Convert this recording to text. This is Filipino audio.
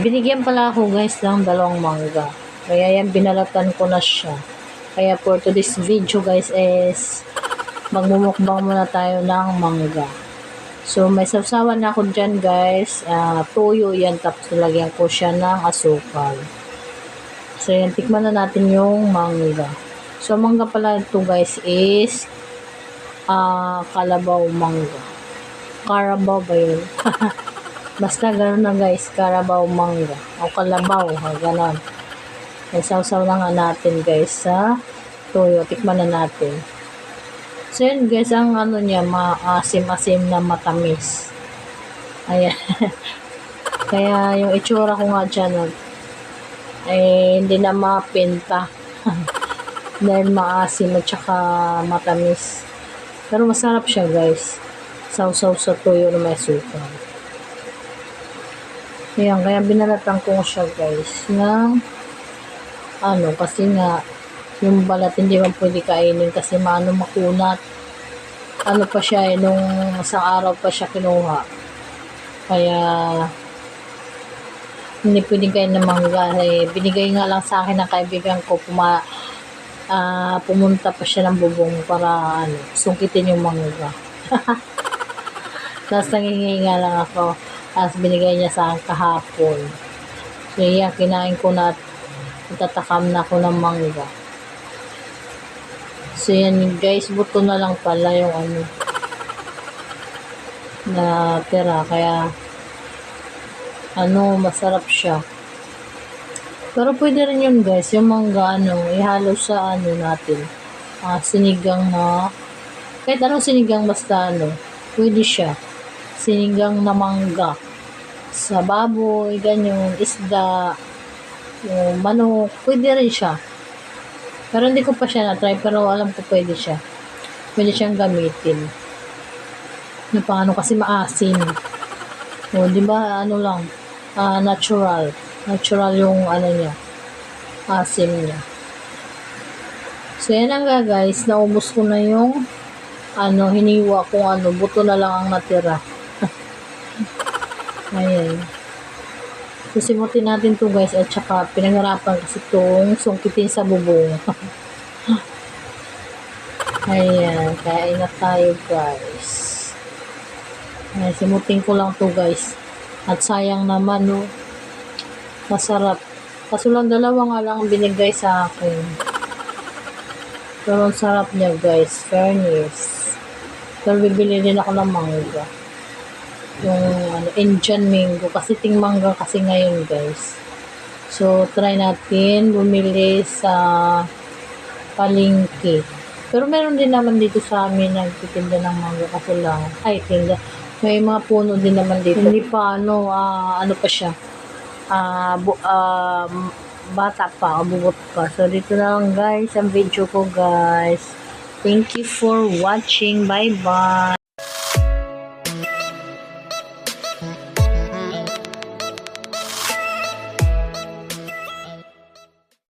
binigyan pala ako guys ng dalawang mangga. Kaya yan, binalatan ko na siya. Kaya for today's video guys is magmumukbang muna tayo ng mangga. So may sawsawan na ako dyan guys. Toyo yan, tapos nilagyan ko siya ng asukal. So yan, tikman na natin yung mangga. So mangga pala ito guys is kalabaw mangga. Carabao ba yun? Basta gano'n na guys, Carabao mangga. O kalabaw, gano'n. May sausaw na nga natin guys sa toyo. Tikman na natin. So yun guys, ang ano niya, maasim-asim na matamis. Ayan. Kaya yung itsura ko nga dyan, hindi na mapinta. Dahil maasim at saka matamis. Pero masarap siya guys. Sausaw sa toyo na may suka. Ayan, kaya binalatan ko siya guys ng kasi nga yung balat hindi man pwede kainin kasi makunat. Pa siya nung isang araw pa siya kinuha. Kaya hindi pwedeng kainin ng mangga. Binigay nga lang sa akin ng kaibigan ko, pumunta pa siya ng bubong para sungkitin yung mangga. Tapos nangingi nga lang ako. Tapos binigay niya sa akin kahapon. So yan, kinain ko na at tatakam na ako ng mangga. So yan guys, buto na lang pala yung na tira. Kaya masarap siya. Pero pwede rin yun guys, yung mangga ihalo sa natin. Sinigang na, kahit anong sinigang basta pwede siya. Sinigang na mangga. Sa baboy, ganyan, isda, yung manok, pwede rin siya. Pero hindi ko pa siya na-try, pero alam ko pwede siya. Pwede siyang gamitin. Paano kasi maasim. O, di ba, lang, natural. Natural yung niya, asim niya. So, yan nga guys, naubos ko na yung hiniwa ko buto na lang ang natira. Ayan. Susimutin natin to guys at saka pinangarapan kasi itong sungkitin sa bubong. Ayan. Kaya ingat tayo guys. Ayan, simutin ko lang to guys. At sayang naman masarap. Kaso lang dalawa nga lang binigay sa akin. Pero ang sarap niya guys. Fairness. Pero bibili din ako ng mangga. Yung Indian mango kasi ting mangga kasi ngayon guys. So try natin bumili sa palengke. Pero meron din naman dito sa amin nagtitinda ng mangga kasi lang tinda. May mga puno din naman dito. Hindi pa pa siya. Bata pa, bubot pa. So dito na lang guys ang video ko guys. Thank you for watching. Bye bye.